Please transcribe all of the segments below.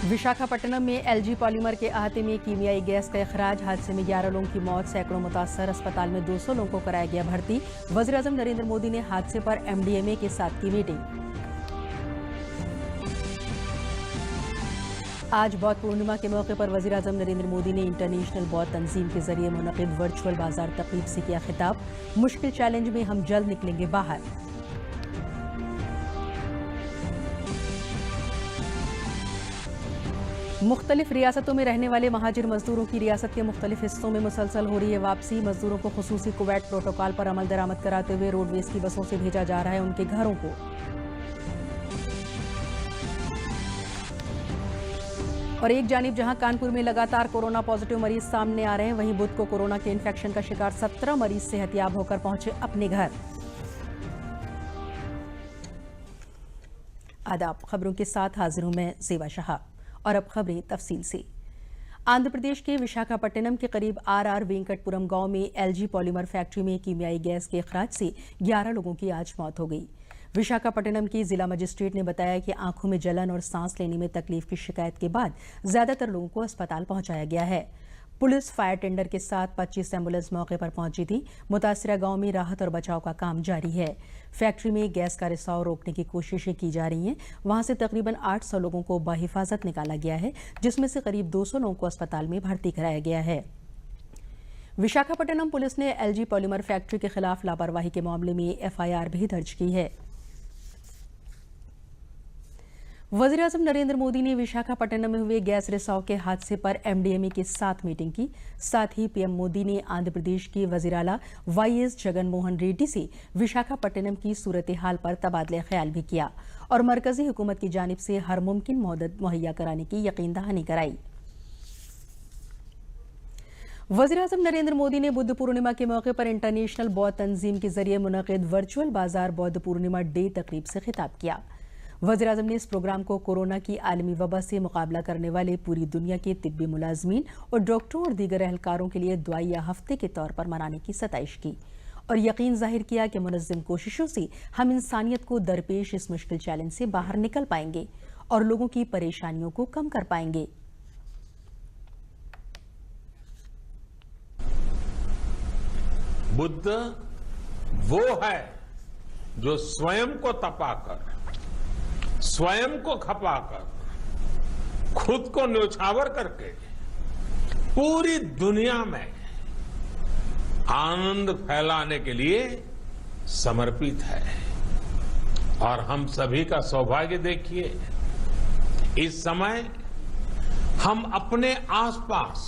विशाखापट्टनम में LG polymer के अहाते में कीमियाई गैस का इखराज। हादसे में 11 लोगों की मौत, सैकड़ों मुतासर। अस्पताल में 200 लोगों को कराया गया भर्ती। वज़ीर-ए-आज़म नरेंद्र मोदी ने हादसे पर एमडीएमए के साथ की मीटिंग। आज बौद्ध पूर्णिमा के मौके पर वज़ीर-ए-आज़म नरेंद्र मोदी ने इंटरनेशनल बौद्ध तंजीम के जरिए मुनक़िद वर्चुअल बाजार तक़रीब से किया खिताब। मुश्किल चैलेंज में हम जल्द निकलेंगे बाहर। मुख्तलिफ रियासतों में रहने वाले महाजिर मजदूरों की रियासत के मुख्तलिफ हिस्सों में मुसलसल हो रही है वापसी। मजदूरों को खुसूसी कुवैत प्रोटोकॉल पर अमल दरामद कराते हुए रोडवेज की बसों से भेजा जा रहा है उनके घरों को। और एक जानिब जहां कानपुर में लगातार कोरोना पॉजिटिव मरीज सामने आ रहे हैं, वहीं बुध को कोरोना के इन्फेक्शन का शिकार 17 मरीज सेहतियाब होकर पहुंचे अपने घर। आदाब, खबरों के साथ हाजिर हूं मैं ज़ेबा शाह। और अब खबरें तफसील से। आंध्र प्रदेश के विशाखापट्टनम के करीब आर वेंकटपुरम गांव में एलजी पॉलीमर फैक्ट्री में कीमियाई गैस के इखराज से 11 लोगों की आज मौत हो गई। विशाखापट्टनम की जिला मजिस्ट्रेट ने बताया कि आंखों में जलन और सांस लेने में तकलीफ की शिकायत के बाद ज्यादातर लोगों को अस्पताल पहुंचाया गया है। पुलिस फायर टेंडर के साथ 25 एम्बुलेंस मौके पर पहुंची थी। मुतासिरा गांव में राहत और बचाव का काम जारी है। फैक्ट्री में गैस का रिसाव रोकने की कोशिशें की जा रही हैं। वहां से तकरीबन 800 लोगों को बाहिफाजत निकाला गया है, जिसमें से करीब 200 लोगों को अस्पताल में भर्ती कराया गया है। विशाखापट्टनम पुलिस ने एलजी पॉलीमर फैक्ट्री के खिलाफ लापरवाही के मामले में एफआईआर भी दर्ज की है। वज़ीर-ए-आज़म नरेंद्र मोदी ने विशाखापट्टनम में हुए गैस रिसाव के हादसे पर एमडीएमए के साथ मीटिंग की। साथ ही पीएम मोदी ने आंध्र प्रदेश के वज़ीर आला वाईएस जगन मोहन रेड्डी से विशाखापट्टनम की सूरत हाल पर तबादला ख्याल भी किया और मरकजी हुकूमत की जानिब से हर मुमकिन मदद मुहैया कराने की यकीन दहानी कराई। वज़ीर-ए-आज़म नरेंद्र मोदी ने बुद्ध पूर्णिमा के मौके पर इंटरनेशनल बौद्ध तंजीम के जरिए मुनक़िद वर्चुअल बाजार बौद्ध पूर्णिमा डे तक़रीब से खिताब किया। वज़ीर-ए-आज़म ने इस प्रोग्राम को कोरोना की आलमी वबा से मुकाबला करने वाले पूरी दुनिया के तिब्बी मुलाजमीन और डॉक्टरों और दीगर एहलकारों के लिए दुआया हफ्ते के तौर पर मनाने की सताइश की और यकीन जाहिर किया कि मुनज़्ज़म कोशिशों से हम इंसानियत को दरपेश इस मुश्किल चैलेंज से बाहर निकल पाएंगे और लोगों की परेशानियों को कम कर पाएंगे। बुद्ध वो है जो स्वयं को तपाकर, स्वयं को खपाकर, खुद को न्योछावर करके पूरी दुनिया में आनंद फैलाने के लिए समर्पित है। और हम सभी का सौभाग्य देखिए, इस समय हम अपने आसपास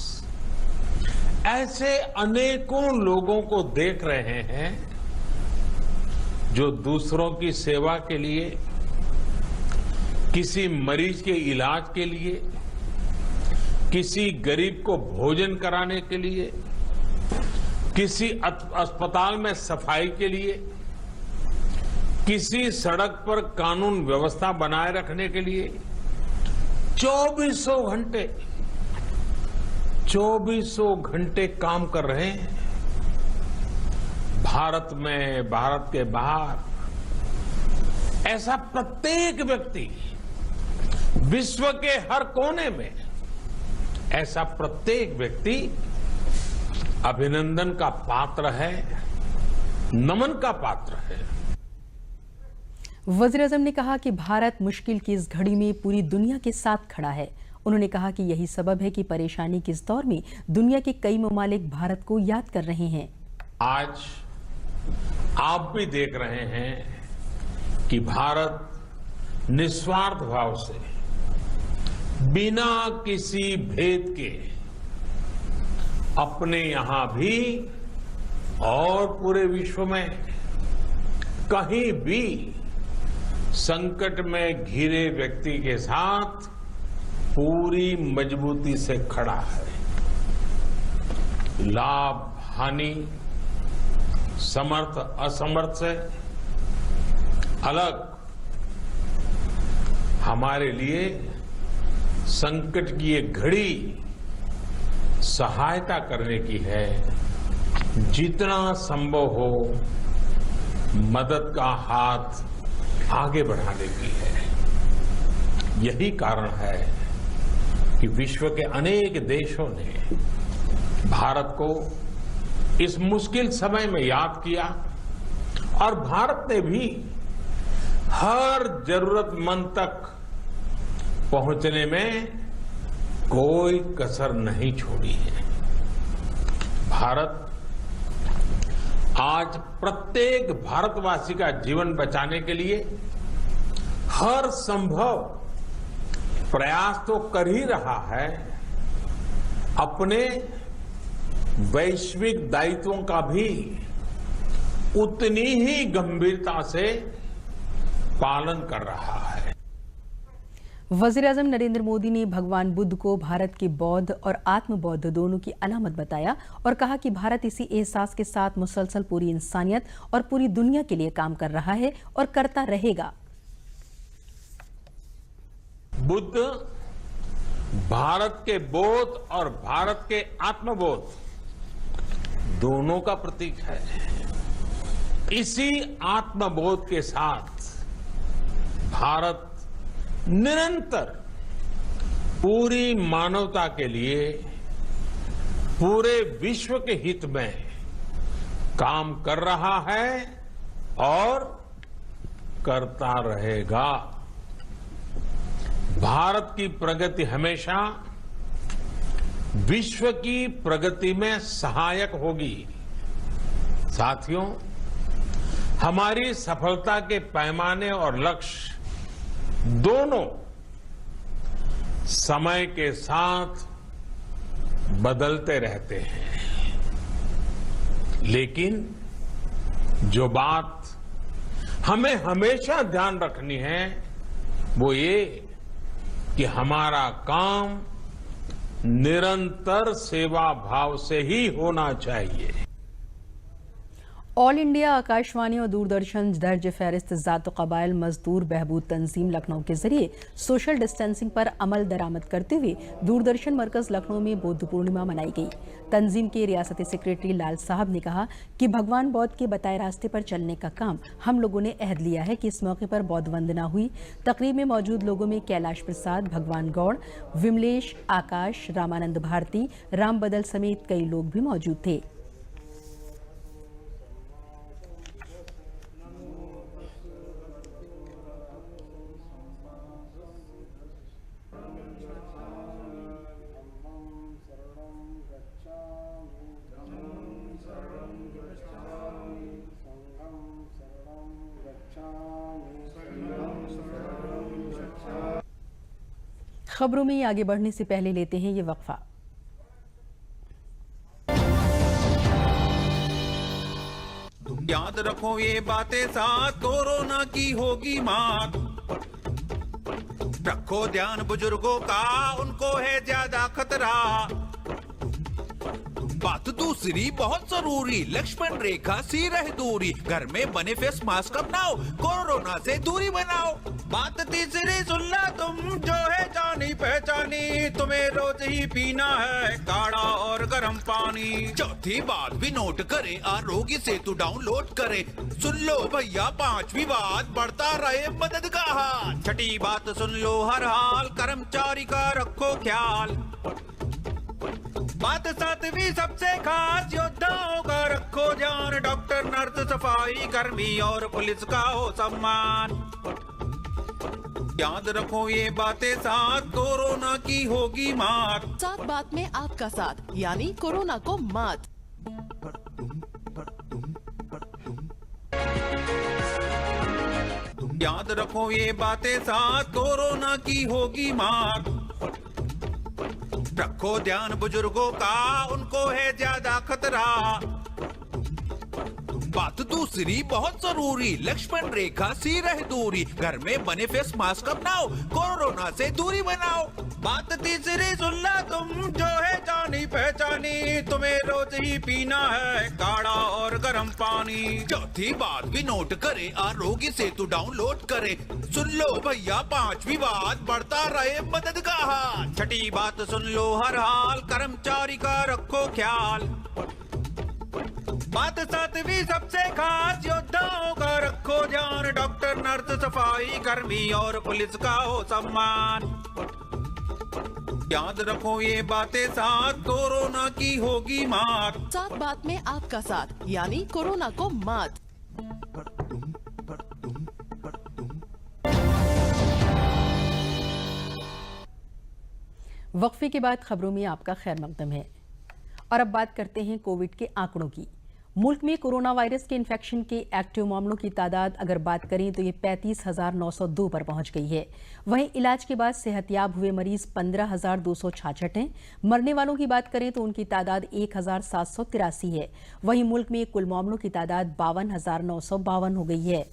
ऐसे अनेकों लोगों को देख रहे हैं जो दूसरों की सेवा के लिए, किसी मरीज के इलाज के लिए, किसी गरीब को भोजन कराने के लिए, किसी अस्पताल में सफाई के लिए, किसी सड़क पर कानून व्यवस्था बनाए रखने के लिए 24 घंटे काम कर रहे हैं। भारत में, भारत के बाहर ऐसा प्रत्येक व्यक्ति, विश्व के हर कोने में ऐसा प्रत्येक व्यक्ति अभिनंदन का पात्र है, नमन का पात्र है। वज़ीर-ए-आज़म ने कहा कि भारत मुश्किल की इस घड़ी में पूरी दुनिया के साथ खड़ा है। उन्होंने कहा कि यही सबब है कि परेशानी के इस दौर में दुनिया के कई ममालिक भारत को याद कर रहे हैं। आज आप भी देख रहे हैं कि भारत निस्वार्थ भाव से, बिना किसी भेद के अपने यहां भी और पूरे विश्व में कहीं भी संकट में घिरे व्यक्ति के साथ पूरी मजबूती से खड़ा है। लाभ हानि, समर्थ असमर्थ से अलग हमारे लिए संकट की ये घड़ी सहायता करने की है। जितना संभव हो मदद का हाथ आगे बढ़ाने की है। यही कारण है कि विश्व के अनेक देशों ने भारत को इस मुश्किल समय में याद किया और भारत ने भी हर जरूरतमंद तक पहुंचने में कोई कसर नहीं छोड़ी है। भारत आज प्रत्येक भारतवासी का जीवन बचाने के लिए हर संभव प्रयास तो कर ही रहा है, अपने वैश्विक दायित्वों का भी उतनी ही गंभीरता से पालन कर रहा है। वज़ीर-ए-आज़म नरेंद्र मोदी ने भगवान बुद्ध को भारत के बौद्ध और आत्म बौद्ध दोनों की अलामत बताया और कहा कि भारत इसी एहसास के साथ मुसलसल पूरी इंसानियत और पूरी दुनिया के लिए काम कर रहा है और करता रहेगा। बुद्ध भारत के बोध और भारत के आत्मबोध दोनों का प्रतीक है। इसी आत्मबोध के साथ भारत निरंतर पूरी मानवता के लिए पूरे विश्व के हित में काम कर रहा है और करता रहेगा। भारत की प्रगति हमेशा विश्व की प्रगति में सहायक होगी। साथियों, हमारी सफलता के पैमाने और लक्ष्य दोनों समय के साथ बदलते रहते हैं, लेकिन जो बात हमें हमेशा ध्यान रखनी है वो ये कि हमारा काम निरंतर सेवा भाव से ही होना चाहिए। ऑल इंडिया आकाशवाणी और दूरदर्शन दर्ज फहरिस्त ज़ात कबाइल मजदूर बहबूद तंजीम लखनऊ के जरिए सोशल डिस्टेंसिंग पर अमल दरामद करते हुए दूरदर्शन मरकज लखनऊ में बुद्ध पूर्णिमा मनाई गई। तंजीम के रियासती सेक्रेटरी लाल साहब ने कहा कि भगवान बौद्ध के बताए रास्ते पर चलने का काम हम लोगों ने अहद लिया है कि इस मौके पर बौद्ध वंदना हुई। तकरीब में मौजूद लोगों में कैलाश प्रसाद, भगवान गौड़, विमलेश, आकाश, रामानंद भारती, राम बदल समेत कई लोग भी मौजूद थे। खबरों में आगे बढ़ने से पहले लेते हैं ये वक्फा। याद रखो ये बातें साथ, कोरोना की होगी मात। रखो ध्यान बुजुर्गों का, उनको है ज्यादा खतरा। बात दूसरी बहुत जरूरी, लक्ष्मण रेखा सी रह दूरी। घर में बने फेस मास्क अपनाओ, कोरोना से दूरी बनाओ। बात तीसरी सुनना तुम, जो है जानी पहचानी। तुम्हें रोज ही पीना है काढ़ा और गर्म पानी। चौथी बात भी नोट करें, आरोग्य सेतु डाउनलोड करें। सुन लो भैया पांचवी बात, बढ़ता रहे मदद का हाथ। छठी बात सुन लो हर हाल, कर्मचारी का रखो ख्याल। बात सातवीं सबसे खास, योद्धाओं का रखो ध्यान। डॉक्टर, नर्स, सफाई कर्मी और पुलिस का हो सम्मान। याद रखो ये बातें साथ, कोरोना की होगी मात। साथ बात में आपका साथ, यानी कोरोना को मात। याद रखो ये बातें साथ, कोरोना की होगी मात। रखो ध्यान बुजुर्गों का, उनको है ज्यादा खतरा। बात दूसरी बहुत जरूरी, लक्ष्मण रेखा सी रह दूरी। घर में बने फेस मास्क अपनाओ, कोरोना से दूरी बनाओ। बात तीसरी सुनना तुम, जो है जानी पहचानी। तुम्हें रोज ही पीना है काढ़ा और गर्म पानी। चौथी बात भी नोट करें, आरोग्य सेतु डाउनलोड करें। सुन लो भैया पांचवी बात, बढ़ता रहे मदद का हाथ। छठी बात सुन लो हर हाल, कर्मचारी का रखो ख्याल। बात सातवीं सबसे खास, योद्धाओं का रखो ध्यान। डॉक्टर, नर्स, सफाई कर्मी और पुलिस का हो सम्मान। याद रखो ये बातें साथ, कोरोना की होगी मात। साथ बात में आपका साथ यानी कोरोना को मात। वक्फे के बाद खबरों में आपका खैर मकदम है और अब बात करते हैं कोविड के आंकड़ों की। मुल्क में कोरोना वायरस के इन्फेक्शन के एक्टिव मामलों की तादाद अगर बात करें तो ये 35,902 पर पहुंच गई है। वहीं इलाज के बाद सेहतयाब हुए मरीज 15,266 हैं। मरने वालों की बात करें तो उनकी तादाद 1,783 है। वहीं मुल्क में कुल मामलों की तादाद 52,952 हो गई है।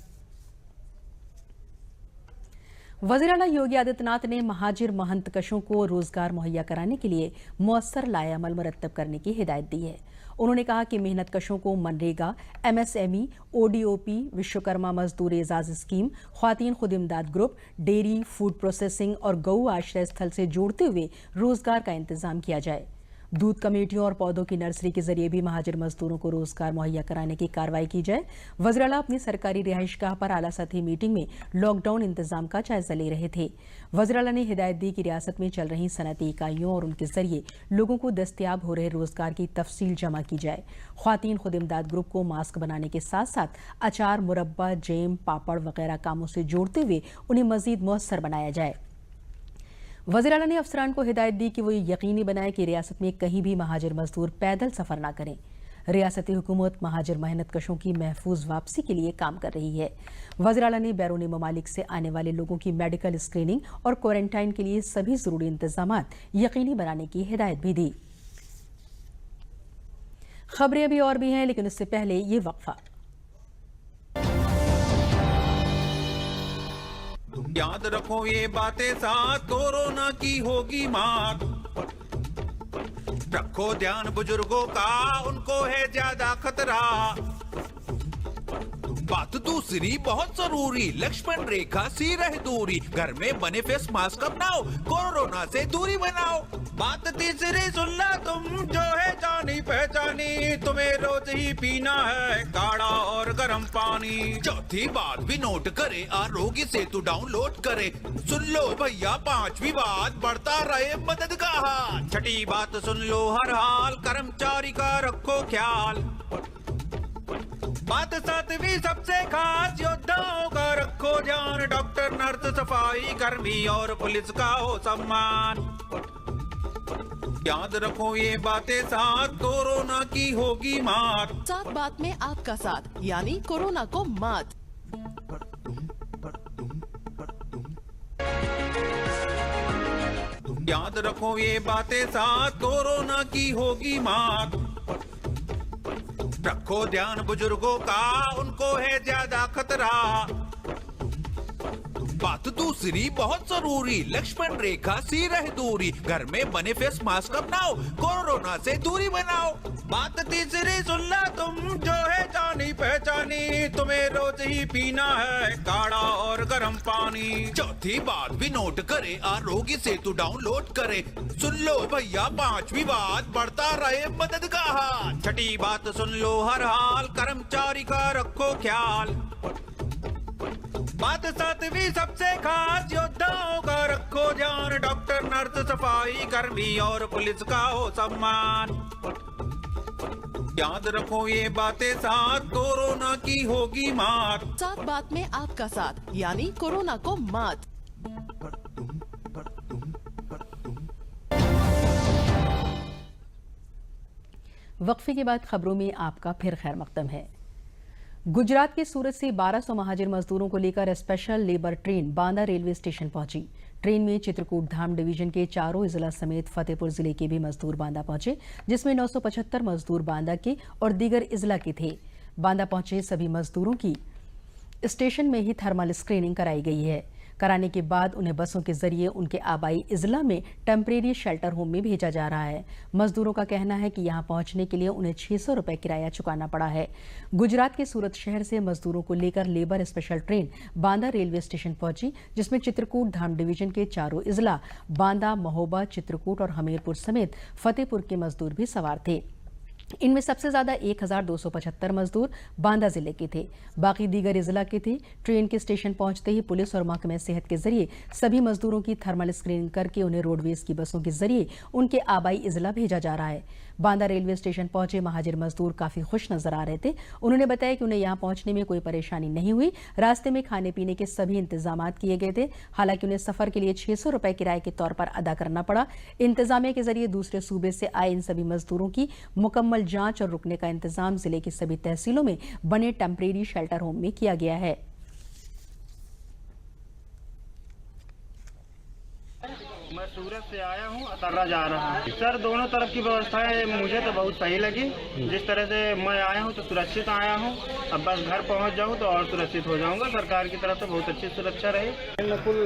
वज़ीर आला योगी आदित्यनाथ ने महाजिर महंतकशों को रोजगार मुहैया कराने के लिए मुअस्सर लाएअमल मुरत्तब करने की हिदायत दी है। उन्होंने कहा कि मेहनतकशों को मनरेगा, MSME, ODOP, विश्वकर्मा मजदूर एजाज स्कीम, ख्वातीन खुद इमदाद ग्रुप, डेयरी, फूड प्रोसेसिंग और गऊ आश्रय स्थल से जोड़ते हुए रोजगार का इंतजाम किया जाए। दूध कमेटियों और पौधों की नर्सरी के जरिए भी महाजिर मजदूरों को रोजगार मुहैया कराने की कार्रवाई की जाए। वज़ीर आला अपनी सरकारी रिहाइशगाह पर आला सतही मीटिंग में लॉकडाउन इंतजाम का जायजा ले रहे थे। वज़ीर आला ने हिदायत दी कि रियासत में चल रही सनअती इकाइयों और उनके जरिए लोगों को दस्तयाब हो रहे रोजगार की तफसील जमा की जाए। ख्वातीन खुद इमदाद ग्रुप को मास्क बनाने के साथ साथ अचार, मुरब्बा, जेम, पापड़ वगैरह कामों से जोड़ते हुए उन्हें मजीद मुअस्सर बनाया जाए। वज़ीर आला ने अफसरान को हिदायत दी कि वो ये यकीनी बनाए कि रियासत में कहीं भी महाजिर मजदूर पैदल सफर न करें। रियासती हुकूमत महाजिर मेहनतकशों की महफूज वापसी के लिए काम कर रही है। वज़ीर आला ने बैरूनी ममालिक से आने वाले लोगों की मेडिकल स्क्रीनिंग और क्वारंटाइन के लिए सभी जरूरी इंतजामात यकीनी बनाने की हिदायत भी दी। खबरें अभी और भी हैं, लेकिन उससे पहले ये वक्फा। याद रखो ये बातें साथ, कोरोना की होगी मात। रखो ध्यान बुजुर्गों का, उनको है ज्यादा खतरा। बात दूसरी बहुत जरूरी, लक्ष्मण रेखा सी रह दूरी। घर में बने फेस मास्क अपनाओ, कोरोना से दूरी बनाओ। बात तीसरी सुनना तुम, जो है जानी पहचानी। तुम्हें रोज ही पीना है काढ़ा और गर्म पानी। चौथी बात भी नोट करे, आरोग्य सेतु डाउनलोड करे। सुन लो भैया पांचवी बात, बढ़ता रहे मदद का हाथ। छठी बात सुन लो हर हाल, कर्मचारी का रखो ख्याल। बात सातवीं सबसे खास, योद्धाओं का रखो ध्यान। डॉक्टर, नर्स, सफाई कर्मी और पुलिस का हो सम्मान। याद रखो ये बातें साथ, कोरोना की होगी मात। साथ बात में आपका साथ यानी कोरोना को मात। याद रखो ये बातें साथ, कोरोना की होगी मात। रखो ध्यान बुजुर्गों का, उनको है ज्यादा खतरा। बात दूसरी बहुत जरूरी, लक्ष्मण रेखा सी रह दूरी। घर में बने फेस मास्क अपनाओ, कोरोना से दूरी बनाओ। बात तीसरी सुनना तुम, जो है जानी पहचानी। तुम्हें रोज ही पीना है काढ़ा और गर्म पानी। चौथी बात भी नोट करे, आरोग्य सेतु डाउनलोड करे। सुन लो भैया पांचवी बात, बढ़ता रहे मदद का हाथ। छठी बात सुन लो हर हाल, कर्मचारी का रखो ख्याल। बात सातवीं सबसे खास, योद्धाओं का रखो ध्यान। डॉक्टर, नर्स, सफाई कर्मी और पुलिस का हो सम्मान। याद रखो ये बातें साथ, कोरोना की होगी मात। साथ बात में आपका साथ यानी कोरोना को मात। वक्फे के बाद खबरों में आपका फिर खैर मकदम है। गुजरात के सूरत से 1200 महाजिर मजदूरों को लेकर special labour train Banda railway station पहुंची। ट्रेन में चित्रकूट धाम डिवीजन के चारों जिला समेत फतेहपुर जिले के भी मजदूर बांदा पहुंचे, जिसमें 975 मजदूर बांदा के और दीगर इजला के थे। बांदा पहुंचे सभी मजदूरों की स्टेशन में ही थर्मल स्क्रीनिंग कराई गई है। कराने के बाद उन्हें बसों के जरिए उनके आबाई इजला में टेम्परेरी शेल्टर होम में भेजा जा रहा है। मजदूरों का कहना है कि यहां पहुंचने के लिए उन्हें 600 रुपए किराया चुकाना पड़ा है। गुजरात के सूरत शहर से मजदूरों को लेकर labour special train Banda railway station पहुंची, जिसमें चित्रकूट धाम डिवीजन के चारों इजला बांदा, महोबा, चित्रकूट और हमीरपुर समेत फतेहपुर के मजदूर भी सवार थे। इनमें सबसे ज्यादा 1275 मजदूर बांदा जिले के थे, बाकी दीगर जिला के थे। ट्रेन के स्टेशन पहुंचते ही पुलिस और महकमे सेहत के जरिए सभी मजदूरों की थर्मल स्क्रीनिंग करके उन्हें रोडवेज की बसों के जरिए उनके आबाई इजला भेजा जा रहा है। बांदा रेलवे स्टेशन पहुंचे महाजिर मजदूर काफी खुश नजर आ रहे थे। उन्होंने बताया कि उन्हें यहां पहुंचने में कोई परेशानी नहीं हुई। रास्ते में खाने पीने के सभी इंतजाम किए गए थे। हालांकि उन्हें सफर के लिए 600 रुपए किराए के तौर पर अदा करना पड़ा। इंतजामिया के जरिए दूसरे सूबे से आए इन सभी मजदूरों की मुकम्मल जांच और रुकने का इंतजाम जिले की सभी तहसीलों में बने टेम्परेरी शेल्टर होम में किया गया है। मैं सूरत से आया हूँ, अतर्रा जा रहा हूँ। सर, दोनों तरफ की व्यवस्थाएं मुझे तो बहुत सही लगी। जिस तरह से मैं आया हूँ तो सुरक्षित आया हूँ। अब बस घर पहुँच जाऊँ तो और सुरक्षित हो जाऊँगा। सरकार की तरफ से बहुत अच्छी सुरक्षा रही। कुल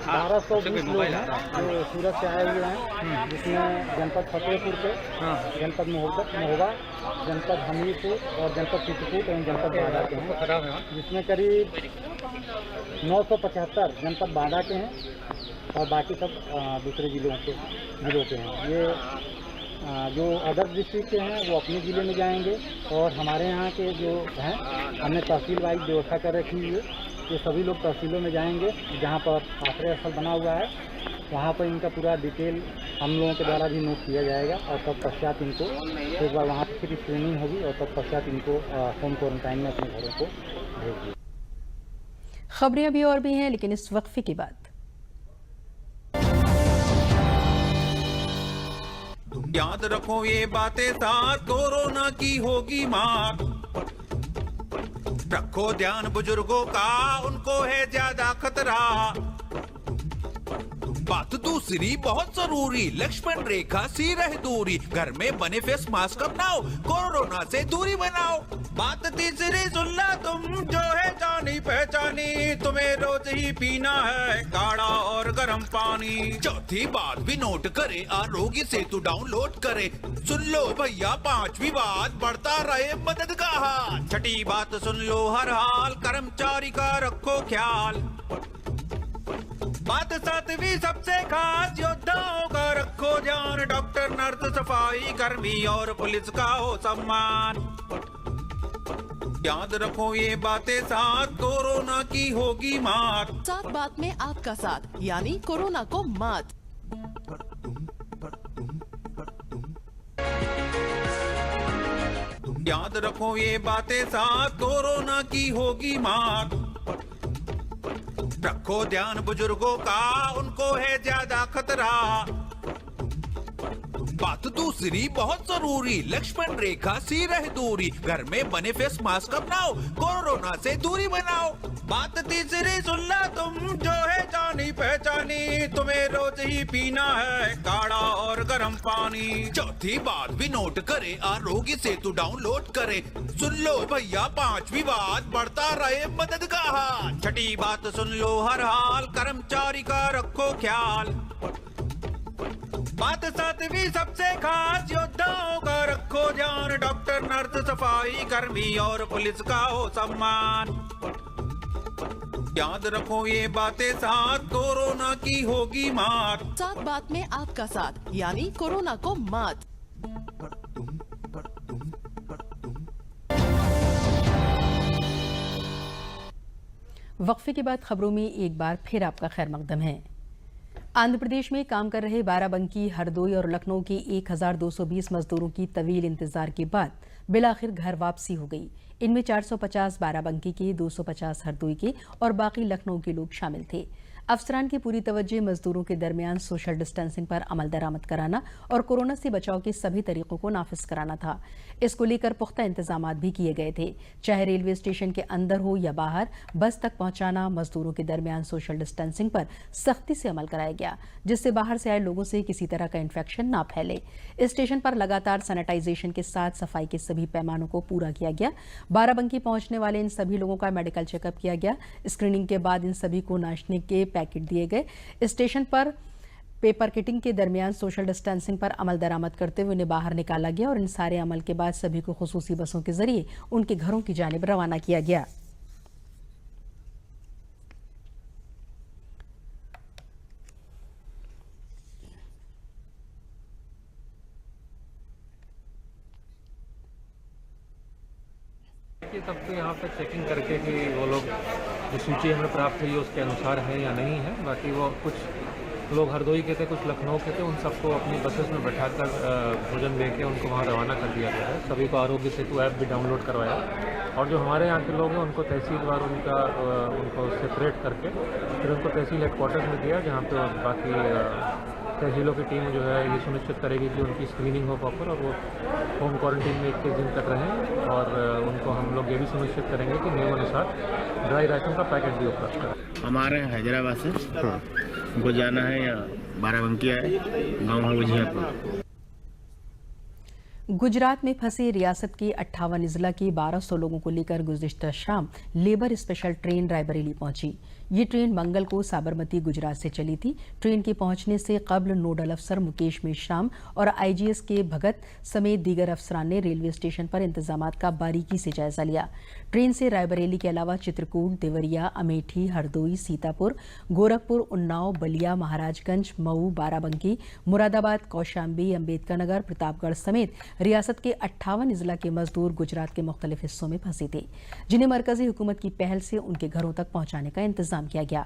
1220 लोग हैं जो सूरत से आए हुए हैं, जिसमें जनपद फतेहपुर के, जनपद महोबा, जनपद हमीरपुर और जनपद चित्रकूट एवं जनपद बांदा के हैं, जिसमें करीब 975 जनपद बांदा के हैं और बाकी सब दूसरे जिलों के हैं। ये जो अदर डिस्ट्रिक्ट के हैं वो अपने ज़िले में जाएंगे और हमारे यहाँ के जो हैं हमने तहसील वाइज व्यवस्था कर रखी हुई है। ये सभी लोग तहसीलों में जाएंगे जहाँ पर आश्रय स्थल बना हुआ है, वहाँ पर इनका पूरा डिटेल हम लोगों के द्वारा भी नोट किया जाएगा और तब पश्चात इनको एक बार वहाँ पर फिर स्क्रीनिंग होगी और तब पश्चात इनको होम क्वारंटाइन में अपने घरों को भेज दिया। खबरें अभी और भी हैं, लेकिन इस वक्फे के बाद याद रखो ये बातें साथ, कोरोना की होगी मार। रखो ध्यान बुजुर्गों का, उनको है ज्यादा खतरा। बात दूसरी बहुत जरूरी, लक्ष्मण रेखा सी रह दूरी। घर में बने फेस मास्क अपनाओ, कोरोना से दूरी बनाओ। बात तीसरी सुन ला तुम, जो है जानी पहचानी। तुम्हें रोज ही पीना है काढ़ा और गर्म पानी। चौथी बात भी नोट करे, आरोग्य सेतु डाउनलोड करे। सुन लो भैया पांचवी बात, बढ़ता रहे मदद का हाथ। छठी बात सुन लो हर हाल, कर्मचारी का रखो ख्याल। बात सातवीं सबसे खास, योद्धाओं का रखो ध्यान। डॉक्टर, नर्स, सफाई कर्मी और पुलिस का हो सम्मान। याद रखो ये बातें साथ, कोरोना की होगी मात। साथ बात में आपका साथ, यानी कोरोना को मात। याद रखो ये बातें साथ, कोरोना की होगी मात। रखो ध्यान बुजुर्गों का, उनको है ज्यादा खतरा। बात दूसरी बहुत जरूरी, लक्ष्मण रेखा सी रह दूरी। घर में बने फेस मास्क अपनाओ, कोरोना से दूरी बनाओ। बात तीसरी सुन ला तुम, जो है जानी पहचानी। तुम्हें रोज ही पीना है काढ़ा और गर्म पानी। चौथी बात भी नोट करे, आरोग्य सेतु डाउनलोड करे। सुन लो भैया पांचवी बात, बढ़ता रहे मदद का हाथ। छठी बात सुन लो हर हाल, कर्मचारी का रखो ख्याल। बात सातवीं सबसे खास, योद्धाओं का रखो ध्यान। डॉक्टर, नर्स, सफाई कर्मी और पुलिस का हो सम्मान। याद रखो ये बातें साथ, कोरोना की होगी मात। साथ बात में आपका साथ, यानी कोरोना को मात। वक्फे के बाद खबरों में एक बार फिर आपका खैर मकदम है। आंध्र प्रदेश में काम कर रहे बाराबंकी, हरदोई और लखनऊ के 1220 मजदूरों की तवील इंतजार के बाद बिलाखिर घर वापसी हो गई। इनमें 450 बाराबंकी के, 250 हरदोई के और बाकी लखनऊ के लोग शामिल थे। अफसरान की पूरी तवज्जो मजदूरों के दरमियान सोशल डिस्टेंसिंग पर अमल दरामद कराना और कोरोना से बचाव के सभी तरीकों को नाफिज कराना था। इसको लेकर पुख्ता इंतजाम भी किए गए थे। चाहे रेलवे स्टेशन के अंदर हो या बाहर, बस तक पहुंचाना, मजदूरों के दरमियान सोशल डिस्टेंसिंग पर सख्ती से अमल कराया गया, जिससे बाहर से आए लोगों से किसी तरह का इन्फेक्शन ना फैले। स्टेशन पर लगातार सैनिटाइजेशन के साथ सफाई के सभी पैमानों को पूरा किया गया। बाराबंकी पहुंचने वाले इन सभी लोगों का मेडिकल चेकअप किया गया। स्क्रीनिंग के बाद इन सभी को नाश्ते के पैकेट दिए गए। स्टेशन पर पेपर किटिंग के दरमियान सोशल डिस्टेंसिंग पर अमल दरामद करते हुए उन्हें बाहर निकाला गया और इन सारे अमल के बाद सभी को खुसूसी बसों के जरिए उनके घरों की जानिब रवाना किया गया। कि तब तो यहाँ पे चेकिंग करके कि वो लोग जो सूची हमें प्राप्त हुई है उसके अनुसार है या नहीं है। बाकी वो कुछ लोग हरदोई के थे, कुछ लखनऊ के थे, उन सबको अपनी बसेस में बैठाकर भोजन देके उनको वहाँ रवाना कर दिया गया है। सभी को आरोग्य सेतु ऐप भी डाउनलोड करवाया और जो हमारे यहाँ के लोग हैं उनको तहसीलवार उनको सेपरेट करके फिर उनको तहसील हेडक्वार्टर्स में दिया, जहाँ पे बाकी तहसीलों की टीम जो है ये सुनिश्चित करेगी कि उनकी स्क्रीनिंग हो प्रॉपर और वो होम क्वारंटीन में 21 दिन तक रहें। और उनको हम लोग ये भी सुनिश्चित करेंगे कि नियमानुसार ड्राई राशन का पैकेट भी उपलब्ध करें। हमारे हैदराबाद से उनको जाना है या बाराबंकिया है, गाँव है गुजियापुर। गुजरात में फंसे रियासत के 58 जिला के 1200 लोगों को लेकर गुज़िश्ता शाम लेबर स्पेशल ट्रेन रायबरेली पहुंची। ये ट्रेन मंगल को साबरमती गुजरात से चली थी। ट्रेन के पहुंचने से कब्ल नोडल अफसर मुकेश मेश्राम और आईजीएस के भगत समेत दीगर अफसरान ने रेलवे स्टेशन पर इंतजामात का बारीकी से जायजा लिया। ट्रेन से रायबरेली के अलावा चित्रकूट, देवरिया, अमेठी, हरदोई, सीतापुर, गोरखपुर, उन्नाव, बलिया, महाराजगंज, मऊ, बाराबंकी, मुरादाबाद, कौशाम्बी, अम्बेडकरनगर, प्रतापगढ़ समेत रियासत के 58 जिला के मजदूर गुजरात के मुख्तलिफ हिस्सों में फंसे थे, जिन्हें मरकजी हुकूमत की पहल से उनके घरों तक पहुंचाने का इंतजाम किया गया।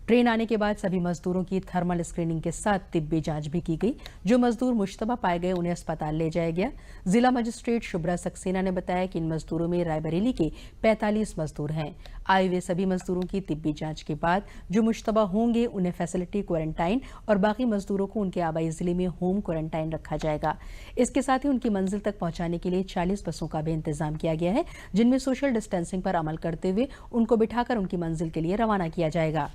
ट्रेन आने के बाद सभी मजदूरों की थर्मल स्क्रीनिंग के साथ तिब्बी जांच भी की गई। जो मजदूर मुश्तबा पाए गए उन्हें अस्पताल ले जाया गया। जिला मजिस्ट्रेट शुभ्रा सक्सेना ने बताया कि इन मजदूरों में रायबरेली के 45 मजदूर हैं। आए हुए सभी मजदूरों की तिब्बी जांच के बाद जो मुश्तबा होंगे उन्हें फैसिलिटी क्वारंटाइन और बाकी मजदूरों को उनके आबाई जिले में होम क्वारंटाइन रखा जाएगा। इसके साथ ही उनकी मंजिल तक पहुंचाने के लिए 40 बसों का भी इंतजाम किया गया है, जिनमें सोशल डिस्टेंसिंग पर अमल करते हुए उनको बिठाकर उनकी मंजिल के लिए रवाना किया जाएगा।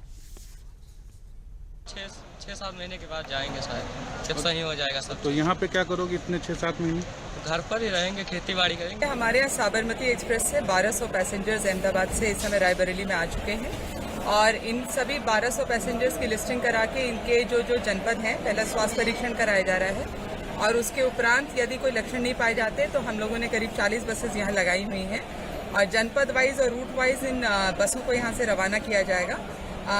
6-7 महीने के बाद जाएंगे शायद, जब सही हो जाएगा सब। तो यहाँ पे क्या करोगे इतने 6-7 महीने? घर पर ही रहेंगे, खेती बाड़ी करेंगे। हमारे यहाँ साबरमती एक्सप्रेस से 1200 पैसेंजर्स अहमदाबाद से इस समय रायबरेली में आ चुके हैं और इन सभी 1200 पैसेंजर्स की लिस्टिंग करा के इनके जो जनपद हैं पहला स्वास्थ्य परीक्षण कराया जा रहा है और उसके उपरांत यदि कोई लक्षण नहीं पाए जाते तो हम लोगों ने करीब 40 बसेस यहाँ लगाई हुई हैं और जनपद वाइज और रूट वाइज इन बसों को यहाँ से रवाना किया जाएगा।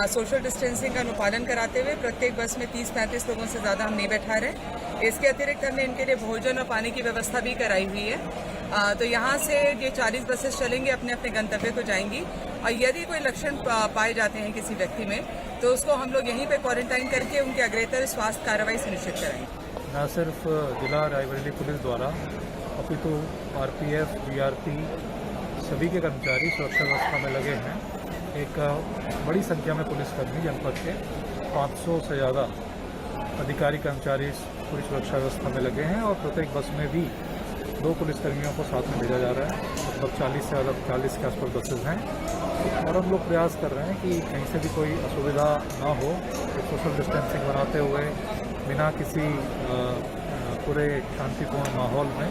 सोशल डिस्टेंसिंग का अनुपालन कराते हुए प्रत्येक बस में 30-35 लोगों से ज़्यादा हम नहीं बैठा रहे। इसके अतिरिक्त हमने इनके लिए भोजन और पानी की व्यवस्था भी कराई हुई है। तो यहाँ से ये 40 बसेस चलेंगे, अपने अपने गंतव्य को जाएंगी और यदि कोई लक्षण पाए जाते हैं किसी व्यक्ति में तो उसको हम लोग यहीं पे क्वारंटाइन करके उनके अग्रेतर स्वास्थ्य कार्रवाई सुनिश्चित कराएंगे। न सिर्फ जिला रायबरेली पुलिस द्वारा अपितु आरपीएफ, बीआरपी सभी के कर्मचारी सुरक्षा व्यवस्था में लगे हैं। एक बड़ी संख्या में पुलिसकर्मी जनपद के 500 से ज़्यादा अधिकारी कर्मचारी पूरी सुरक्षा व्यवस्था में लगे हैं और प्रत्येक बस में भी 2 पुलिसकर्मियों को साथ में भेजा जा रहा है। लगभग 40 के आसपास बसेज हैं और हम लोग प्रयास कर रहे हैं कि कहीं से भी कोई असुविधा ना हो। सोशल डिस्टेंसिंग बनाते हुए बिना किसी पूरे शांतिपूर्ण माहौल में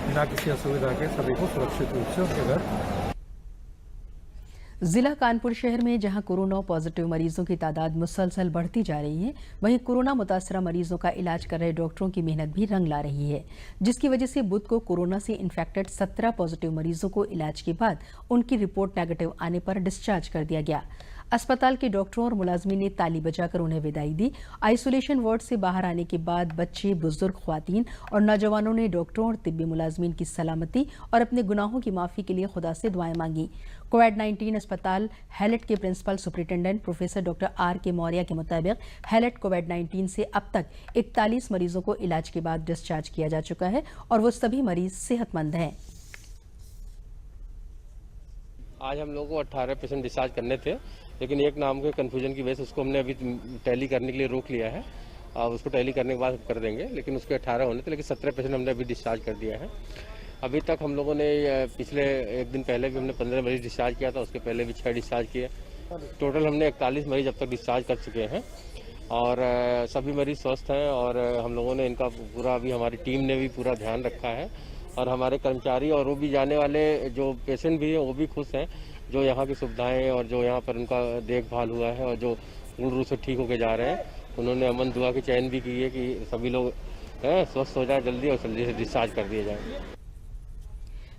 बिना किसी असुविधा के सभी को सुरक्षित रूप से उनके घर। जिला कानपुर शहर में जहां कोरोना पॉजिटिव मरीजों की तादाद मुसलसल बढ़ती जा रही है, वहीं कोरोना मुतासरा मरीजों का इलाज कर रहे डॉक्टरों की मेहनत भी रंग ला रही है, जिसकी वजह से बुध को कोरोना से इन्फेक्टेड 17 पॉजिटिव मरीजों को इलाज के बाद उनकी रिपोर्ट नेगेटिव आने पर डिस्चार्ज कर दिया गया। अस्पताल के डॉक्टरों और मुलाजमीन ने ताली बजाकर उन्हें विदाई दी। आइसोलेशन वार्ड से बाहर आने के बाद बच्चे, बुजुर्ग, ख्वातीन और नौजवानों ने डॉक्टरों और तिब्बी मुलाजमीन की सलामती और अपने गुनाहों की माफ़ी के लिए खुदा से दुआएं मांगी। कोविड-19 अस्पताल हैलेट के principal superintendent professor doctor R K Maurya के मुताबिक हैलेट कोविड-19 से अब तक 41 मरीजों को इलाज के बाद डिस्चार्ज किया जा चुका है और वो सभी मरीज सेहतमंद हैं। आज हम लोगों को 18 पेशेंट डिस्चार्ज करने थे, लेकिन एक नाम के कन्फ्यूजन की वजह से उसको हमने अभी टैली करने के लिए रोक लिया है। उसको टैली करने के बाद कर देंगे, लेकिन उसके 18 होने थे, लेकिन 17 पेशेंट हमने अभी डिस्चार्ज कर दिया है। अभी तक हम लोगों ने पिछले एक दिन पहले भी हमने 15 मरीज डिस्चार्ज किया था, उसके पहले भी 6 डिस्चार्ज किए। टोटल हमने 41 मरीज अब तक डिस्चार्ज कर चुके हैं और सभी मरीज स्वस्थ हैं और हम लोगों ने इनका पूरा अभी हमारी टीम ने भी पूरा ध्यान रखा है और हमारे कर्मचारी और वो भी जाने वाले जो पेशेंट भी हैं वो भी खुश हैं, जो यहाँ की सुविधाएं और जो यहाँ पर उनका देखभाल हुआ है और जो पूर्ण रूप से ठीक होके जा रहे हैं। उन्होंने अमन दुआ की चयन भी की है कि सभी लोग स्वस्थ हो जाए जल्दी और जल्दी से डिस्चार्ज कर दिए जाए।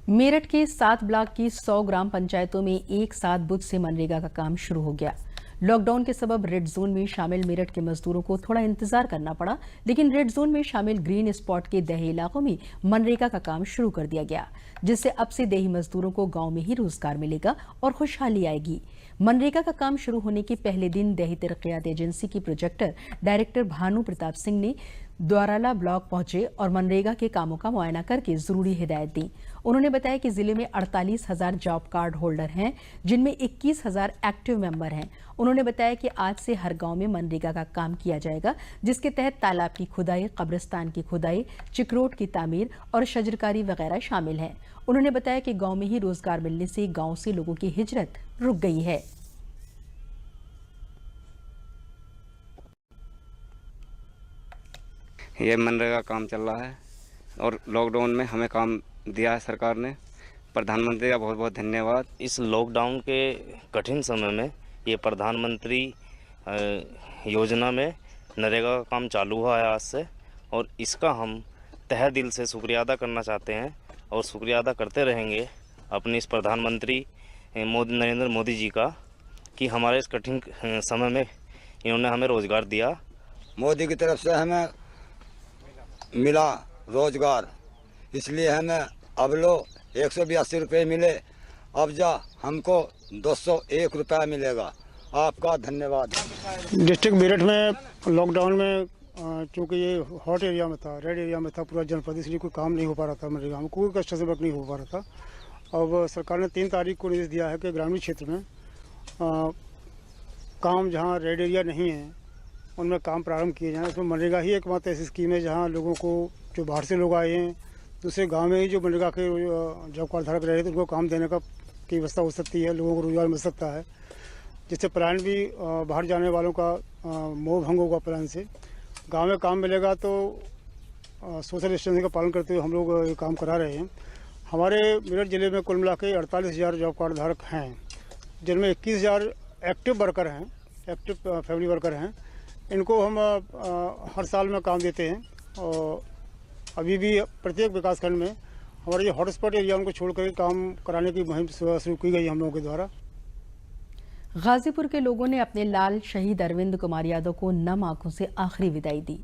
मेरठ के 7 ब्लॉक की 100 ग्राम पंचायतों में एक साथ बुध से मनरेगा का काम शुरू हो गया। लॉकडाउन के सबब रेड जोन में शामिल मेरठ के मजदूरों को थोड़ा इंतजार करना पड़ा, लेकिन रेड जोन में शामिल ग्रीन स्पॉट के देही इलाकों में मनरेगा का काम शुरू कर दिया गया, जिससे अब से देही मजदूरों को गांव में ही रोजगार मिलेगा और खुशहाली आएगी। मनरेगा का काम शुरू होने के पहले दिन देही तरक्कियात एजेंसी की प्रोजेक्टर डायरेक्टर भानु प्रताप सिंह ने द्वाराला ब्लॉक पहुंचे और मनरेगा के कामों का मुआयना करके जरूरी हिदायत दी। उन्होंने बताया कि जिले में 48,000 जॉब कार्ड होल्डर हैं, जिनमें 21,000 एक्टिव मेंबर हैं। उन्होंने बताया कि आज से हर गांव में मनरेगा का काम किया जाएगा, जिसके तहत तालाब की खुदाई, कब्रिस्तान की खुदाई, चिकरोट की तामीर और शजरकारी वगैरह शामिल हैं। उन्होंने बताया कि गांव में ही रोजगार मिलने से गांव से लोगों की हिजरत रुक गई है। ये मनरेगा काम चल रहा है और लॉकडाउन में हमें काम दिया है सरकार ने। प्रधानमंत्री का बहुत बहुत धन्यवाद। इस लॉकडाउन के कठिन समय में ये प्रधानमंत्री योजना में नरेगा का काम चालू हुआ है आज से, और इसका हम तहे दिल से शुक्रिया अदा करना चाहते हैं और शुक्रिया अदा करते रहेंगे अपने इस प्रधानमंत्री नरेंद्र मोदी जी का, कि हमारे इस कठिन समय में इन्होंने हमें रोज़गार दिया। मोदी की तरफ से हमें मिला रोजगार, इसलिए हमें अब लो 182 रुपये मिले, अब जा हमको 201 रुपया मिलेगा। आपका धन्यवाद। डिस्ट्रिक्ट मेरठ में लॉकडाउन में चूँकि ये हॉट एरिया में था, रेड एरिया में था पूरा जनपद, इसलिए कोई काम नहीं हो पा रहा था मनरेगा में, कोई कस्टमर से वर्क नहीं हो पा रहा था। अब सरकार ने 3 तारीख को निर्देश दिया है कि ग्रामीण क्षेत्र में काम जहाँ रेड एरिया नहीं है उनमें काम प्रारंभ किए जाएँ। उसमें मनरेगा ही एकमात्र ऐसी स्कीम है जहाँ लोगों को, जो बाहर से लोग आए हैं, दूसरे गांव में ही जो मनरेगा के जॉब कार्ड धारक रहे थे, उनको काम देने का की व्यवस्था हो सकती है, लोगों को रोजगार मिल सकता है, जिससे पलायन भी बाहर जाने वालों का मोह भंग होगा। पलायन से गांव में काम मिलेगा तो सोशल डिस्टेंसिंग का पालन करते हुए हम लोग ये काम करा रहे हैं। हमारे मेरठ जिले में कुल मिला के 48,000 जॉब कार्ड धारक हैं, जिनमें 21,000 एक्टिव वर्कर हैं, एक्टिव फैमिली वर्कर हैं। इनको हम हर साल में काम देते हैं और अभी भी प्रत्येक विकासखंड में हमारे जो हॉटस्पॉट एरिया उनको छोड़कर काम कराने की मुहिम शुरू की गई हम लोगों के द्वारा। गाजीपुर के लोगों ने अपने लाल शहीद अरविंद कुमार यादव को नम आंखों से आखिरी विदाई दी।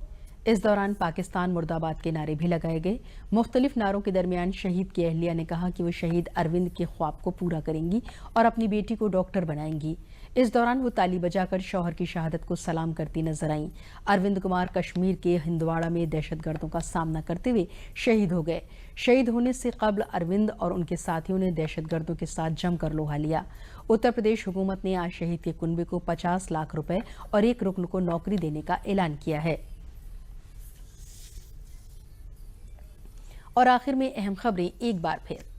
इस दौरान पाकिस्तान मुर्दाबाद के नारे भी लगाए गए। मुख्तलिफ नारों के दरमियान शहीद की अहलिया ने कहा कि वो शहीद अरविंद के ख्वाब को पूरा करेंगी और अपनी बेटी को डॉक्टर बनाएंगी। इस दौरान वो ताली बजाकर शौहर की शहादत को सलाम करती नजर आईं। अरविंद कुमार कश्मीर के हिंदवाड़ा में दहशतगर्दों का सामना करते हुए शहीद हो गए। शहीद होने से कबल अरविंद और उनके साथियों ने दहशतगर्दों के साथ जमकर लोहा लिया। उत्तर प्रदेश हुकूमत ने आज शहीद के कुनबे को 50 लाख रुपए और एक रुकन को नौकरी देने का ऐलान किया है। और आखिर में अहम खबरें एक बार फिर।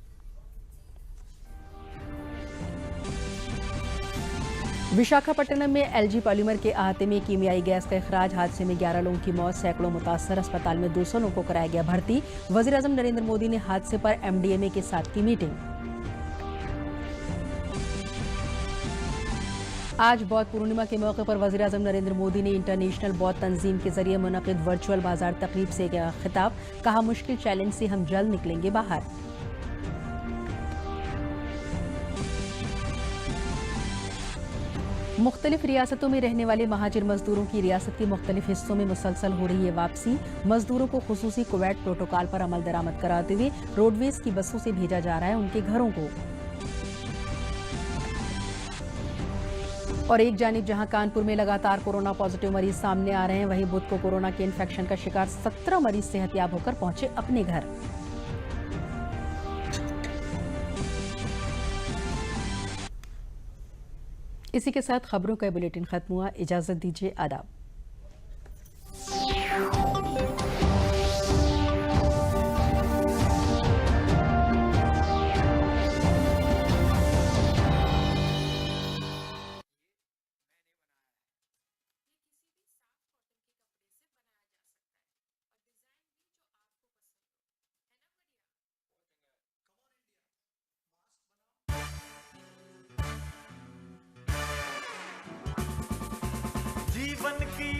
विशाखापट्टनम में एलजी पॉलीमर के अहाते में कीमियाई गैस का इखराज, हादसे में 11 लोगों की मौत, सैकड़ों मुतासर, अस्पताल में 200 लोगों को कराया गया भर्ती। वज़ीर-ए-आज़म नरेंद्र मोदी ने हादसे पर एमडीएमए के साथ की मीटिंग। आज बौद्ध पूर्णिमा के मौके पर वज़ीर-ए-आज़म नरेंद्र मोदी ने इंटरनेशनल बौद्ध तंजीम के जरिए मुनक़िद वर्चुअल बाजार तकरीब से किया खिताब, कहा मुश्किल चैलेंज से हम जल्द निकलेंगे बाहर। मुख्तलिफ रियासतों में रहने वाले महाजिर मजदूरों की रियासत के मुख्तलिफ हिस्सों में मुसलसल हो रही है वापसी। मजदूरों को खुसूसी कुवैत प्रोटोकॉल पर अमल दरामद कराते हुए रोडवेज की बसों से भेजा जा रहा है उनके घरों को। और एक जानिब जहां कानपुर में लगातार कोरोना पॉजिटिव मरीज सामने आ रहे हैं, वहीं बुध को कोरोना के इन्फेक्शन का शिकार 17 मरीज सेहतयाब होकर पहुंचे अपने घर। इसी के साथ खबरों का बुलेटिन खत्म हुआ। इजाजत दीजिए, आदाब। जीवन की